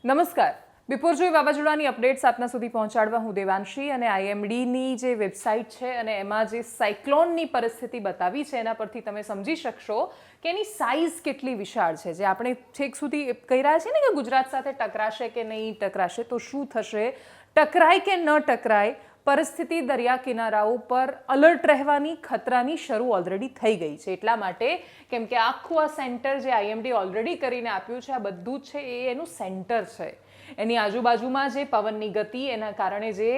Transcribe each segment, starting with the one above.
નમસ્કાર. બિપોરજોય વાવાઝોડાની અપડેટ્સ આપના સુધી પહોંચાડવા હું દેવાંશી અને આઈએમડીની જે વેબસાઇટ છે અને એમાં જે સાયક્લોનની પરિસ્થિતિ બતાવી છે એના પરથી તમે સમજી શકશો કે એની સાઇઝ કેટલી વિશાળ છે. જે આપણે છેક સુધી કહી રહ્યા છીએ ને કે ગુજરાત સાથે ટકરાશે કે નહીં ટકરાશે, તો શું થશે, ટકરાય કે ન ટકરાય, પરિસ્થિતિ દરિયા કિનારાઓ પર અલર્ટ રહેવાની, ખતરાની શરૂ ઓલરેડી થઈ ગઈ છે. એટલા માટે કેમ કે આખું આ સેન્ટર જે આઈએમડી ઓલરેડી કરીને આપ્યું છે, આ બધું જ છે એ એનું સેન્ટર છે. એની આજુબાજુમાં જે પવનની ગતિ, એના કારણે જે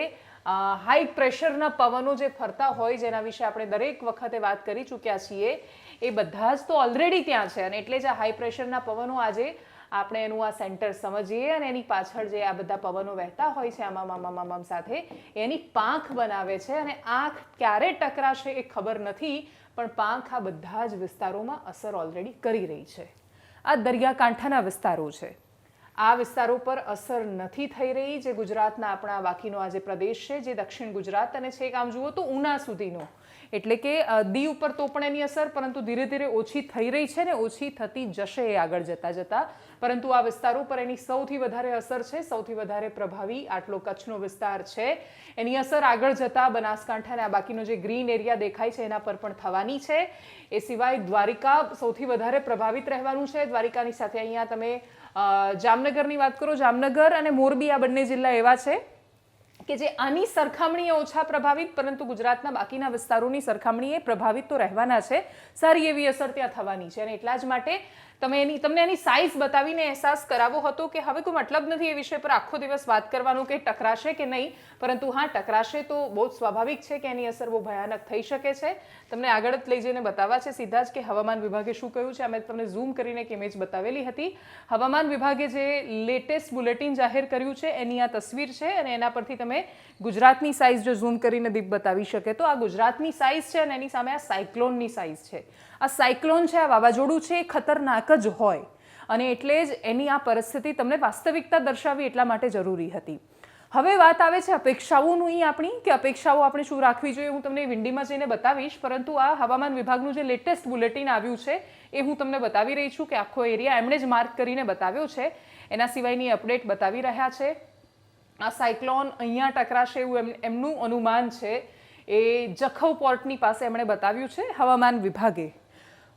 હાઈ પ્રેશરના પવનો જે ફરતા હોય, જેના વિશે આપણે દરેક વખતે વાત કરી ચૂક્યા છીએ, એ બધા જ તો ઓલરેડી ત્યાં છે. અને એટલે જ આ હાઈ પ્રેશરના પવનો આજે આપણે એનું આ સેન્ટર સમજીએ અને એની પાછળ જે આ બધા પવનો વહેતા હોય છે આમામ સાથે, એની પાંખ બનાવે છે. અને આંખ ક્યારે ટકરાશે એ ખબર નથી, પણ પાંખ આ બધા જ વિસ્તારોમાં અસર ઓલરેડી કરી રહી છે. આ દરિયાકાંઠાના વિસ્તારો છે, આ વિસ્તારો પર અસર નથી થઈ રહી. જે ગુજરાતના આપણા બાકીનો આ જે પ્રદેશ છે, જે દક્ષિણ ગુજરાત અને છેક આમ જુઓ તો ઉના સુધીનો, એટલે કે દીવ ઉપર તો પણ એની અસર પરંતુ ધીરે ધીરે ઓછી થઈ રહી છે ને ઓછી થતી જશે એ આગળ જતા જતા. પરંતુ આ વિસ્તારો પર એની સૌથી વધારે અસર છે, સૌથી વધારે પ્રભાવી આટલો કચ્છનો વિસ્તાર છે. એની અસર આગળ જતા બનાસકાંઠા અને આ બાકીનો જે ગ્રીન એરિયા દેખાય છે એના પર પણ થવાની છે. એ સિવાય દ્વારિકા સૌથી વધારે પ્રભાવિત રહેવાનું છે. દ્વારિકાની સાથે અહીંયા તમે જામનગરની વાત કરો, જામનગર અને મોરબી આ બંને જિલ્લા એવા છે કે જે આની સરખામણીએ ઓછા પ્રભાવિત, પરંતુ ગુજરાતના બાકીના વિસ્તારોની સરખામણીએ પ્રભાવિત તો રહેવાના છે. સારી એવી અસર ત્યાં થવાની છે. અને એટલા જ માટે તમને એની સાઇઝ બતાવીને અહેસાસ કરાવવો હતો કે હવે કોઈ મતલબ નથી એ વિષય પર આખો દિવસ વાત કરવાનું કે ટકરાશે કે નહીં, પરંતુ હા, ટકરાશે તો બહુ જ સ્વાભાવિક છે કે એની અસર બહુ ભયાનક થઈ શકે છે. તમને આગળ જ લઈ જઈને બતાવવા છે સીધા જ કે હવામાન વિભાગે શું કહ્યું છે. અમે તમને ઝૂમ કરીને એક ઇમેજ બતાવેલી હતી. હવામાન વિભાગે જે લેટેસ્ટ બુલેટિન જાહેર કર્યું છે એની આ તસવીર છે અને એના પરથી તમે ગુજરાતની સાઇઝ જો ઝૂમ કરીને દીપ બતાવી શકે તો આ ગુજરાતની સાઇઝ છે અને એની સામે આ સાયક્લોનની સાઇઝ છે. આ સાયક્લોન છે, આ વાવાઝોડું છે, એ ખતરનાક જ હોય અને એટલે જ એની આ પરિસ્થિતિ તમને વાસ્તવિકતા દર્શાવી એટલા માટે જરૂરી હતી. હવે વાત આવે છે અપેક્ષાઓની આપણી, કે અપેક્ષાઓ આપણે શું રાખવી જોઈએ. હું તમને વિંડીમાં જઈને બતાવીશ, પરંતુ આ હવામાન વિભાગનું જે લેટેસ્ટ બુલેટિન આવ્યું છે એ હું તમને બતાવી રહી છું કે આખો એરિયા એમણે જ માર્ક કરીને બતાવ્યો છે. એના સિવાયની અપડેટ બતાવી રહ્યા છે. આ સાયક્લોન અહીંયા ટકરાશે એવું એમનું અનુમાન છે. એ જખૌ પોર્ટની પાસે એમણે બતાવ્યું છે હવામાન વિભાગે.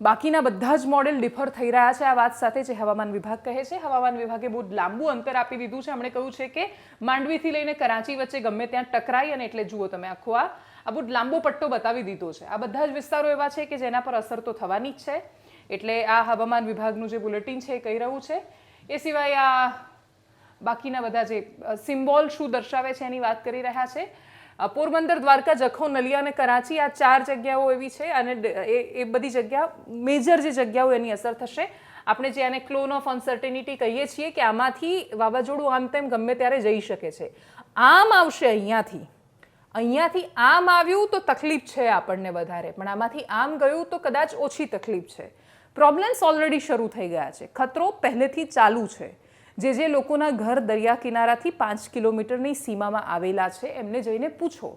બાકીના બધા જ મોડેલ ડિફર થઈ રહ્યા છે આ વાત સાથે, જે હવામાન વિભાગ કહે છે. હવામાન વિભાગે બહુ લાંબુ અંતર આપી દીધું છે. એમણે કહ્યું છે કે માંડવીથી લઈને કરાચી વચ્ચે ગમે ત્યાં ટકરાય. અને એટલે જુઓ તમે આખો આ બહુ લાંબો પટ્ટો બતાવી દીધો છે. આ બધા જ વિસ્તારો એવા છે કે જેના પર અસર તો થવાની જ છે. એટલે આ હવામાન વિભાગનું જે બુલેટિન છે એ કહી રહ્યું છે. એ સિવાય આ બાકીના બધા જે સિમ્બોલ શું દર્શાવે છે એની વાત કરી રહ્યા છે. પોરબંદર, દ્વારકા, જખૌ, નલિયા અને કરાચી આ 4 જગ્યાઓ એવી છે અને એ બધી જગ્યા મેજર જે જગ્યાઓ એની અસર થશે. આપણે જે આને ક્લોન ઓફ અનસર્ટેનિટી કહીએ છીએ કે આમાંથી વાવાઝોડું આમ તેમ ગમે ત્યારે જઈ શકે છે. આમ આવશે અહીંયાથી આમ આવ્યું તો તકલીફ છે આપણને વધારે, પણ આમાંથી આમ ગયું તો કદાચ ઓછી તકલીફ છે. પ્રોબ્લેમ્સ ઓલરેડી શરૂ થઈ ગયા છે. ખતરો પહેલેથી ચાલુ છે. જે લોકોના ઘર દરિયા કિનારાથી 5 કિલોમીટરની સીમામાં આવેલા છે એમને જઈને પૂછો,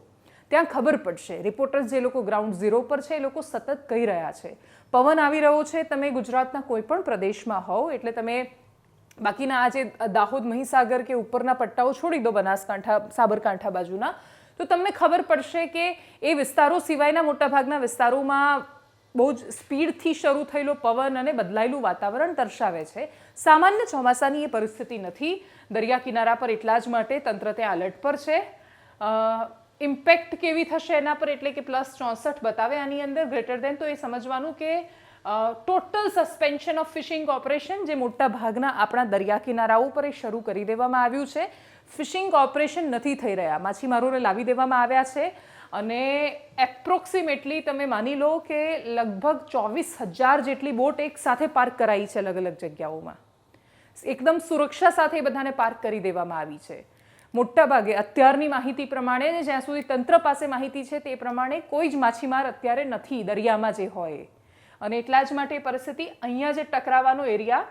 ત્યાં ખબર પડશે. રિપોર્ટર્સ જે લોકો ગ્રાઉન્ડ ઝીરો પર છે એ લોકો સતત કહી રહ્યા છે પવન આવી રહ્યો છે. તમે ગુજરાતના કોઈ પણ પ્રદેશમાં હોવ, એટલે તમે બાકીના આ જે દાહોદ, મહીસાગર કે ઉપરના પટ્ટાઓ છોડી દો, બનાસકાંઠા, સાબરકાંઠા બાજુના, તો તમને ખબર પડશે કે એ વિસ્તારો સિવાયના મોટાભાગના વિસ્તારોમાં બહુ જ સ્પીડથી શરૂ થયેલો પવન અને બદલાયેલું વાતાવરણ દર્શાવે છે. સામાન્ય ચોમાસાની એ પરિસ્થિતિ નથી. દરિયા કિનારા પર એટલા જ માટે તંત્ર ત્યાં અલર્ટ પર છે. ઇમ્પેક્ટ કેવી થશે એના પર, એટલે કે +64 બતાવે આની અંદર ગ્રેટર દેન, તો એ સમજવાનું કે total suspension of fishing operation જે મોટા ભાગના આપણા દરિયા કિનારાઓ પર એ શરૂ કરી દેવામાં આવ્યું છે. ફિશિંગ ઓપરેશન નથી થઈ રહ્યા, માછીમારોને લાવી દેવામાં આવ્યા છે. અને એપ્રોક્સિમેટલી તમે માની લો કે લગભગ 24,000 જેટલી બોટ એક સાથે પાર્ક કરાઈ છે અલગ અલગ જગ્યાઓમાં. એકદમ સુરક્ષા સાથે એ બધાને પાર્ક કરી દેવામાં આવી છે. મોટા ભાગે અત્યારની માહિતી પ્રમાણે, જ્યાં સુધી તંત્ર પાસે માહિતી છે તે પ્રમાણે, કોઈ જ માછીમાર અત્યારે નથી દરિયામાં જે હોય. અને એટલા જ માટે પરિસ્થિતિ અહીંયા જે ટકરાવાનો એરિયા,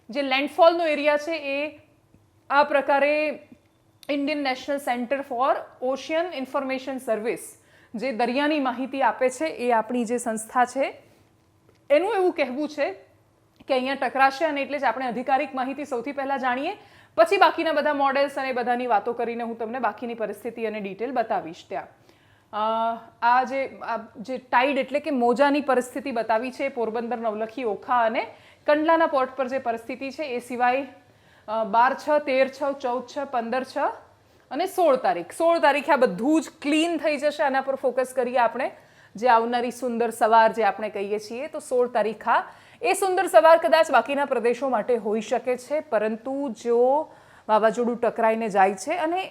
જે લેન્ડફોલનો એરિયા છે, એ આ પ્રકારે Indian national centre for ocean information service જે દરિયાની માહિતી આપે છે, એ આપણી જે સંસ્થા છે એનું એવું કહેવું છે કે અહીંયા ટકરાશે. અને એટલે જ આપણે આધિકારિક માહિતી સૌથી પહેલાં જાણીએ, પછી બાકીના બધા મોડેલ્સ અને બધાની વાતો કરીને હું તમને બાકીની પરિસ્થિતિ અને ડિટેલ બતાવીશ ત્યાં. આ જે ટાઈડ એટલે કે મોજાની પરિસ્થિતિ બતાવી છે પોરબંદર, નવલખી, ઓખા અને કંડલાના પોર્ટ પર જે પરિસ્થિતિ છે એ સિવાય 12/6, 13/6, 14/6, 15/6 અને 16 તારીખ. 16 તારીખે આ બધું જ ક્લીન થઈ જશે. આના પર ફોકસ કરીએ આપણે, જે આવનારી સુંદર સવાર જે આપણે કહીએ છીએ. તો 16 તારીખ એ સુંદર સવાર કદાચ બાકીના પ્રદેશો માટે હોઈ શકે છે, પરંતુ જો વાવાઝોડું ટકરાઈને જાય છે અને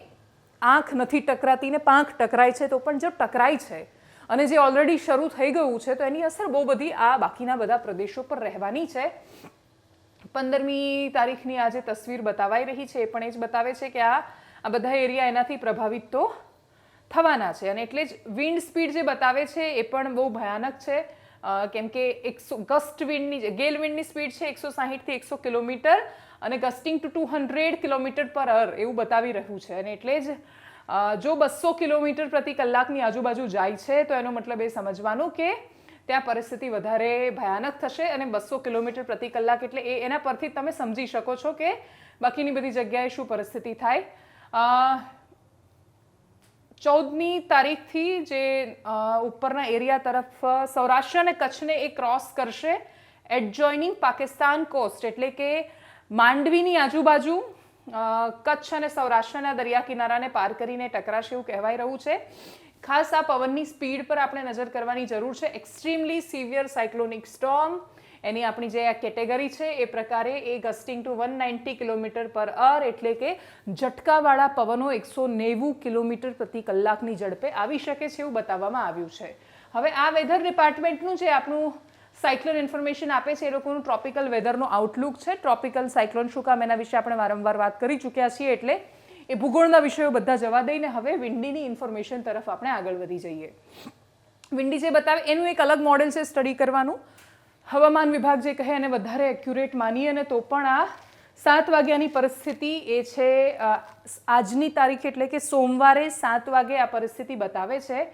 આંખ નથી ટકરાતી ને પાંખ ટકરાય છે, તો પણ જો ટકરાય છે અને જે ઓલરેડી શરૂ થઈ ગયું છે તો એની અસર બહુ બધી આ બાકીના બધા પ્રદેશો પર રહેવાની છે. 15મી તારીખની આ જે તસવીર બતાવાઈ રહી છે એ પણ એ જ બતાવે છે કે આ બધા એરિયા એનાથી પ્રભાવિત તો થવાના છે. અને એટલે જ વિન્ડ સ્પીડ જે બતાવે છે એ પણ બહુ ભયાનક છે, કેમ કે ગસ્ટ વિન્ડની ગેલ વિન્ડની સ્પીડ છે 160 થી 100 કિલોમીટર અને ગસ્ટિંગ ટુ 200 કિલોમીટર પર અવર એવું બતાવી રહ્યું છે. અને એટલે જ જો 200 કિલોમીટર પ્રતિ કલાકની આજુબાજુ જાય છે તો એનો મતલબ એ સમજવાનું કે ત્યાં પરિસ્થિતિ વધારે ભયાનક થશે. અને 200 કિલોમીટર પ્રતિ કલાક એટલે એના પરથી તમે સમજી શકો છો કે બાકીની બધી જગ્યાએ શું પરિસ્થિતિ થાય. 14મી તારીખથી જે ઉપરના એરિયા તરફ સૌરાષ્ટ્ર અને કચ્છને એ ક્રોસ કરશે એડજોઇનિંગ પાકિસ્તાન કોસ્ટ, એટલે કે માંડવીની આજુબાજુ કચ્છ અને સૌરાષ્ટ્રના દરિયા કિનારાને પાર કરીને ટકરાશે એવું કહેવાય રહ્યું છે. ખાસ આ પવનની સ્પીડ પર આપણે નજર કરવાની જરૂર છે. એક્સ્ટ્રીમલી સિવિયર સાયક્લોનિક સ્ટોર્મ એની આપણી જે આ કેટેગરી છે એ પ્રકારે એ ગસ્ટિંગ ટુ 190 કિલોમીટર પર અવર, એટલે કે ઝટકાવાળા પવનો 190 કિલોમીટર પ્રતિ કલાકની ઝડપે આવી શકે છે એવું બતાવવામાં આવ્યું છે. હવે આ વેધર ડિપાર્ટમેન્ટનું જે આપણું સાયક્લોન ઇન્ફોર્મેશન આપે છે એ લોકોનું ટ્રોપિકલ વેધરનો આઉટલુક છે. ટ્રોપિકલ સાયક્લોન શું કામ એના વિશે આપણે વારંવાર વાત કરી ચૂક્યા છીએ, એટલે એ ભૂગોળના વિષયો બધા જવા દઈને હવે વિન્ડીની ઇન્ફોર્મેશન તરફ આપણે આગળ વધી જઈએ. વિન્ડી જે બતાવે એનું એક અલગ મોડેલ છે સ્ટડી કરવાનું. હવામાન વિભાગ જે કહે એને વધારે એક્યુરેટ માનીએ ને તો પણ આ 7 વાગ્યાની પરિસ્થિતિ એ છે આજની તારીખ, એટલે કે સોમવારે 7 વાગે આ પરિસ્થિતિ બતાવે છે.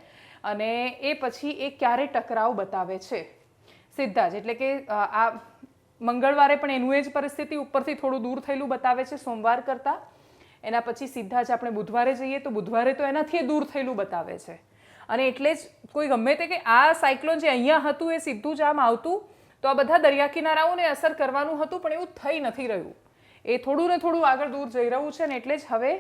અને એ પછી એ ક્યારે ટકરાવ બતાવે છે સીધા જ, એટલે કે આ મંગળવારે પણ એનું એ જ પરિસ્થિતિ ઉપરથી થોડું દૂર થયેલું બતાવે છે સોમવાર કરતાં. એના પછી સીધા જ આપણે બુધવારે જઈએ તો બુધવારે તો એનાથી દૂર થયેલું બતાવે છે. અને એટલે જ કોઈ ગમે તે કે આ સાયક્લોન જે અહીંયા હતું એ સીધું જ આમ આવતું તો આ બધા દરિયા કિનારાઓને અસર કરવાનું હતું, પણ એવું થઈ નથી રહ્યું. એ થોડું ને થોડું આગળ દૂર જઈ રહ્યું છે. ને એટલે જ હવે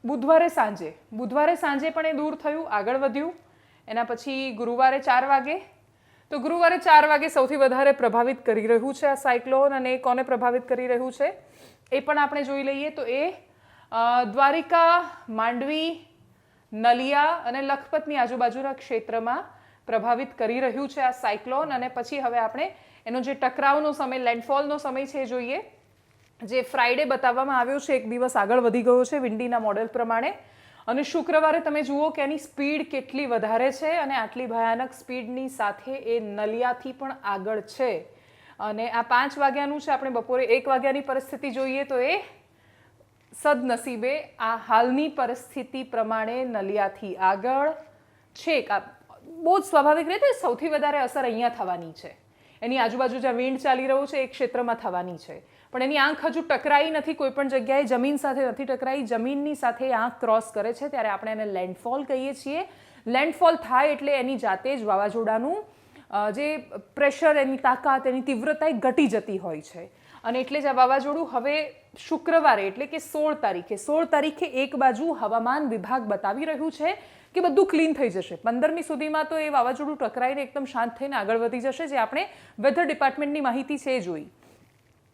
બુધવારે સાંજે પણ એ દૂર થયું, આગળ વધ્યું. એના પછી ગુરુવારે 4 વાગે, તો ગુરુવારે 4 વાગે સૌથી વધારે પ્રભાવિત કરી રહ્યું છે આ સાયક્લોન. અને કોને પ્રભાવિત કરી રહ્યું છે એ પણ આપણે જોઈ લઈએ. તો એ દ્વારિકા, માંડવી, નલિયા અને લખપતની આજુબાજુના ક્ષેત્રમાં પ્રભાવિત કરી રહ્યું છે આ સાયક્લોન. અને પછી હવે આપણે એનો જે ટકરાવનો સમય, લેન્ડફોલનો સમય છે એ જોઈએ, જે ફ્રાઈડે બતાવવામાં આવ્યો છે. એક દિવસ આગળ વધી ગયો છે વિન્ડીના મોડેલ પ્રમાણે. અને શુક્રવારે તમે જુઓ કે એની સ્પીડ કેટલી વધારે છે અને આટલી ભયાનક સ્પીડની સાથે એ નલિયાથી પણ આગળ છે. અને આ 5 વાગ્યાનું છે. આપણે બપોરે 1 વાગ્યાની પરિસ્થિતિ જોઈએ તો એ સદનસીબે આ હાલની પરિસ્થિતિ પ્રમાણે નલિયાથી આગળ છેક બહુ જ સ્વાભાવિક રીતે સૌથી વધારે અસર અહીંયા થવાની છે. એની આજુબાજુ જ્યાં વિન્ડ ચાલી રહ્યું છે એ ક્ષેત્રમાં થવાની છે. પણ એની આંખ હજુ ટકરાઈ નથી કોઈ પણ જગ્યાએ, જમીન સાથે નથી ટકરાઈ. જમીનની સાથે આંખ ક્રોસ કરે છે ત્યારે આપણે એને લેન્ડફોલ કહીએ છીએ. લેન્ડફોલ થાય એટલે એની જાતે જ વાવાઝોડાનું જે પ્રેશર, એની તાકાત, એની તીવ્રતા એ ઘટી જતી હોય છે. અને એટલે જ આ વાવાઝોડું હવે શુક્રવારે એટલે કે 16 તારીખે એક બાજુ હવામાન વિભાગ બતાવી રહ્યું છે કે બધું ક્લીન થઈ જશે. 15મી સુધીમાં તો એ વાવાઝોડું ટકરાઈને એકદમ શાંત થઈને આગળ વધી જશે, જે આપણે વેધર ડિપાર્ટમેન્ટની માહિતી છે એ જોઈ.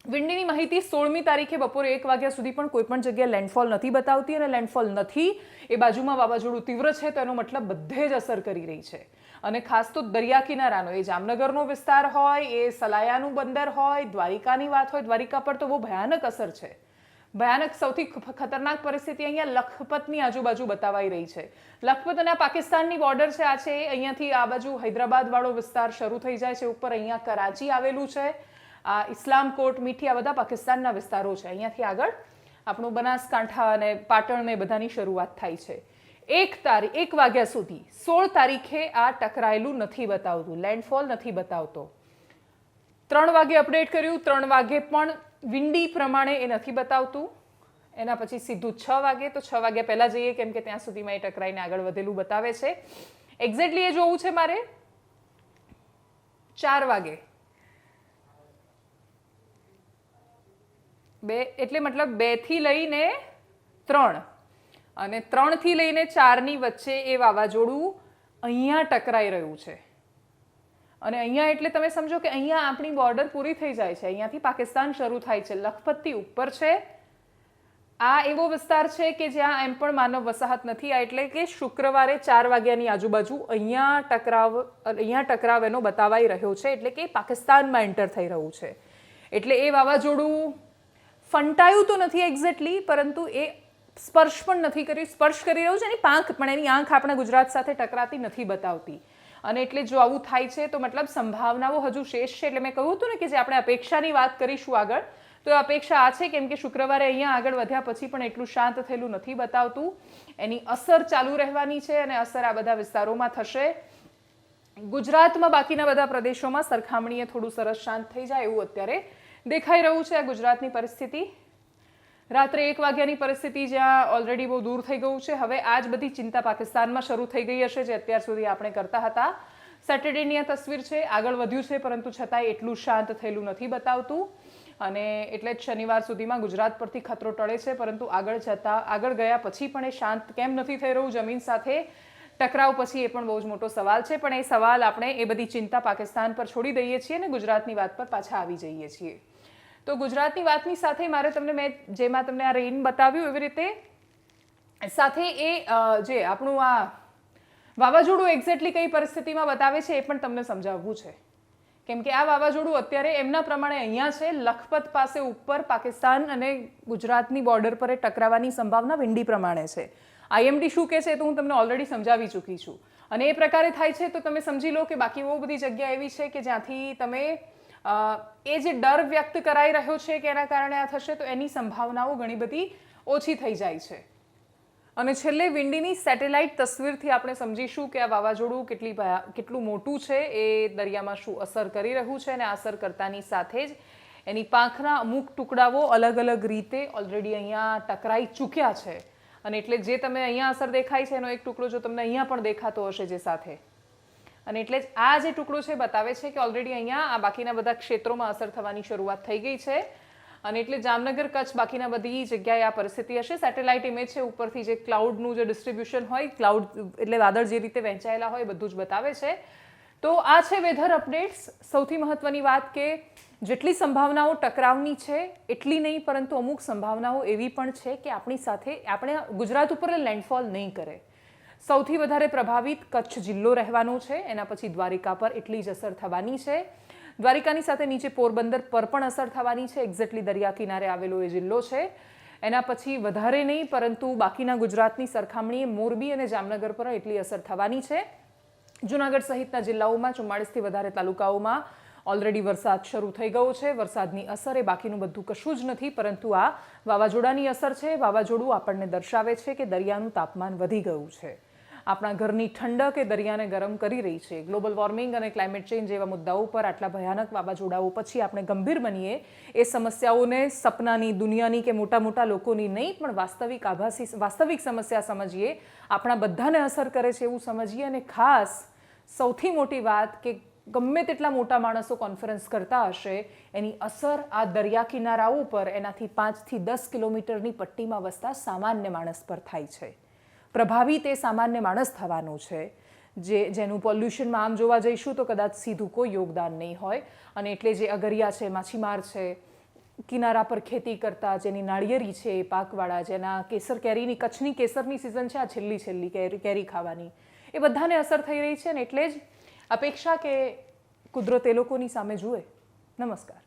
વિન્ડીની માહિતી 16મી તારીખે બપોરે 1 વાગ્યા સુધી પણ કોઈ પણ જગ્યાએ લેન્ડફોલ નથી બતાવતી. અને લેન્ડફોલ નથી એ બાજુમાં વાવાઝોડું તીવ્ર છે તો એનો મતલબ બધે જ અસર કરી રહી છે. અને ખાસ તો દરિયા કિનારાનો, એ જામનગરનો વિસ્તાર હોય, એ સલાયાનું બંદર હોય, દ્વારિકાની વાત હોય, દ્વારિકા પર તો બહુ ભયાનક અસર છે. ભયાનક સૌથી ખતરનાક પરિસ્થિતિ અહીંયા લખપતની આજુબાજુ બતાવાઈ રહી છે. લખપત અને પાકિસ્તાનની બોર્ડર છે આ છે. અહીંયાથી આ બાજુ હૈદરાબાદ વાળો વિસ્તાર શરૂ થઈ જાય છે. ઉપર અહીંયા કરાચી આવેલું છે, આ ઇસ્લામકોટ, મીઠી, આ બધા પાકિસ્તાનના વિસ્તારો છે. અહીંયાથી આગળ આપણું બનાસકાંઠા અને પાટણ ને બધાની શરૂઆત થાય છે. 1 વાગ્યા સુધી 16 તારીખે આ ટકરાયેલું નથી બતાવતું, લેન્ડફોલ નથી બતાવતો. 3 વાગે અપડેટ કર્યું, 3 વાગે પણ વિંડી પ્રમાણે એ નથી બતાવતું. એના પછી સીધું 6 વાગે, તો 6 વાગ્યા પહેલાં જઈએ કેમ કે ત્યાં સુધીમાં એ ટકરાઈને આગળ વધેલું બતાવે છે. એક્ઝેક્ટલી એ જોવું છે મારે 4 વાગે, 2 એટલે મતલબ 2 થી લઈને 3 અને 3 થી લઈને 4ની વચ્ચે એ વાવાઝોડું અહીંયા ટકરાઈ રહ્યું છે. અને અહીંયા એટલે તમે સમજો કે અહીંયા આપણી બોર્ડર પૂરી થઈ જાય છે, અહીંયાથી પાકિસ્તાન શરૂ થાય છે, લખપતથી ઉપર છે. આ એવો વિસ્તાર છે કે જ્યાં એમ પણ માનવ વસાહત નથી. આ એટલે કે શુક્રવારે 4 વાગ્યાની આજુબાજુ અહીંયા ટકરાવ એનો બતાવાઈ રહ્યો છે, એટલે કે પાકિસ્તાનમાં એન્ટર થઈ રહ્યું છે. એટલે એ વાવાઝોડું ફંટાયું તો નથી એક્ઝેક્ટલી, પરંતુ એ સ્પર્શ પણ નથી કર્યું. સ્પર્શ કરી રહ્યું છે એની પાંખ, પણ એની આંખ આપણા ગુજરાત સાથે ટકરાતી નથી બતાવતી. અને એટલે જો આવું થાય છે તો મતલબ સંભાવનાઓ હજુ શેષ છે. એટલે મેં કહ્યું હતું ને કે જે આપણે અપેક્ષાની વાત કરીશું આગળ, તો અપેક્ષા આ છે કેમ કે શુક્રવારે અહીંયા આગળ વધ્યા પછી પણ એટલું શાંત થયેલું નથી બતાવતું. એની અસર ચાલુ રહેવાની છે અને અસર આ બધા વિસ્તારોમાં થશે. ગુજરાતમાં બાકીના બધા પ્રદેશોમાં સરખામણીએ થોડું સરસ શાંત થઈ જાય એવું અત્યારે દેખાઈ રહ્યું છે. આ ગુજરાતની પરિસ્થિતિ રાત્રે 1 વાગ્યાની પરિસ્થિતિ જ્યાં ઓલરેડી બહુ દૂર થઈ ગયું છે. હવે આ જ બધી ચિંતા પાકિસ્તાનમાં શરૂ થઈ ગઈ હશે જે અત્યાર સુધી આપણે કરતા હતા. સેટરડેની આ તસવીર છે, આગળ વધ્યું છે પરંતુ છતાંય એટલું શાંત થયેલું નથી બતાવતું. અને એટલે જ શનિવાર સુધીમાં ગુજરાત પરથી ખતરો ટળે છે, પરંતુ આગળ ગયા પછી પણ એ શાંત કેમ નથી થઈ રહ્યું જમીન સાથે ટકરાવ પછી, એ પણ બહુ જ મોટો સવાલ છે. પણ એ સવાલ આપણે એ બધી ચિંતા પાકિસ્તાન પર છોડી દઈએ છીએ અને ગુજરાતની વાત પર પાછા આવી જઈએ છીએ. તો ગુજરાતની વાતની સાથે મારે મેં જેમાં તમને આ રેઇન બતાવ્યું એવી રીતે સાથે એ જે આપણું આ વાવાઝોડું એક્ઝેક્ટલી કઈ પરિસ્થિતિમાં બતાવે છે એ પણ તમને સમજાવવું છે. કેમ કે આ વાવાઝોડું અત્યારે એમના પ્રમાણે અહીંયા છે, લખપત પાસે ઉપર પાકિસ્તાન અને ગુજરાતની બોર્ડર પર ટકરાવાની સંભાવના વિંડી પ્રમાણે છે. IMD શું કહે છે તો હું તમને ઓલરેડી સમજાવી ચૂકી છું. અને એ પ્રકારે થાય છે તો તમે સમજી લો કે બાકી બહુ બધી જગ્યા એવી છે કે જ્યાંથી તમે એ જે ડર વ્યક્ત કરાઈ રહ્યો છે કે એના કારણે આ થશે તો એની સંભાવનાઓ ઘણી બધી ઓછી થઈ જાય છે. અને છેલ્લે વિંડીની સેટેલાઇટ તસવીરથી આપણે સમજીશું કે આ વાવાઝોડું કેટલું મોટું છે, એ દરિયામાં શું અસર કરી રહ્યું છે. અને અસર કરતાની સાથે જ એની પાંખના અમુક ટુકડાઓ અલગ અલગ રીતે ઓલરેડી અહીંયા ટકરાઈ ચૂક્યા છે. અને એટલે જે તમે અહીંયા અસર દેખાય છે એનો એક ટુકડો જો તમને અહીંયા પણ દેખાતો હશે જે સાથે, અને એટલે જ આ જે ટુકડો છે બતાવે છે કે ઓલરેડી અહીંયા આ બાકીના બધા ક્ષેત્રોમાં અસર થવાની શરૂઆત થઈ ગઈ છે. અને એટલે જામનગર, કચ્છ, બાકીના બધી જગ્યાએ આ પરિસ્થિતિ હશે. સેટેલાઇટ ઇમેજ છે, ઉપરથી જે ક્લાઉડનું જે ડિસ્ટ્રીબ્યુશન હોય, ક્લાઉડ એટલે વાદળ જે રીતે વહેંચાયેલા હોય બધું જ બતાવે છે. તો આ છે વેધર અપડેટ્સ. સૌથી મહત્વની વાત કે જેટલી સંભાવનાઓ ટકરાવની છે એટલી નહીં, પરંતુ અમુક સંભાવનાઓ એવી પણ છે કે આપણી સાથે આપણે ગુજરાત ઉપર લેન્ડફોલ નહીં કરે. સૌથી વધારે પ્રભાવિત કચ્છ જિલ્લો રહેવાનો છે, એના પછી દ્વારિકા પર એટલી જ અસર થવાની છે. દ્વારિકાની સાથે નીચે પોરબંદર પર પણ અસર થવાની છે, એક્ઝેક્ટલી દરિયા કિનારે આવેલો એ જિલ્લો છે. એના પછી વધારે નહીં, પરંતુ બાકીના ગુજરાતની સરખામણીએ મોરબી અને જામનગર પર એટલી અસર થવાની છે. જૂનાગઢ સહિતના જિલ્લાઓમાં 44થી વધારે તાલુકાઓમાં ઓલરેડી વરસાદ શરૂ થઈ ગયો છે. વરસાદની અસર એ બાકીનું બધું કશું જ નથી, પરંતુ આ વાવાઝોડાની અસર છે. વાવાઝોડું આપણને દર્શાવે છે કે દરિયાનું તાપમાન વધી ગયું છે. આપણા ઘરની ઠંડક એ દરિયાને ગરમ કરી રહી છે. ગ્લોબલ વોર્મિંગ અને ક્લાઇમેટ ચેન્જ જેવા મુદ્દાઓ પર આટલા ભયાનક વાવાઝોડાઓ પછી આપણે ગંભીર બનીએ, એ સમસ્યાઓને સપનાની દુનિયાની કે મોટા મોટા લોકોની નહીં પણ વાસ્તવિક સમસ્યા સમજીએ, આપણા બધાને અસર કરે છે એવું સમજીએ. અને ખાસ સૌથી મોટી વાત કે ગમે તેટલા મોટા માણસો કોન્ફરન્સ કરતા હશે, એની અસર આ દરિયા કિનારાઓ પર એનાથી 5થી 10 કિલોમીટરની પટ્ટીમાં વસતા સામાન્ય માણસ પર થાય છે. પ્રભાવિત એ સામાન્ય માણસ થવાનું છે, જેનું પોલ્યુશનમાં આમ જોવા જઈશું તો કદાચ સીધું કોઈ યોગદાન નહીં હોય. અને એટલે જે અગરિયા છે, માછીમાર છે, કિનારા પર ખેતી કરતા, જેની નાળિયેરી છે, પાકવાળા, જેના કેસર કેરીની, કચ્છની કેસરની સિઝન છે, આ છેલ્લી કેરી ખાવાની, એ બધાને અસર થઈ રહી છે. અને એટલે જ અપેક્ષા કે કુદરત એ લોકોની સામે જુએ. નમસ્કાર.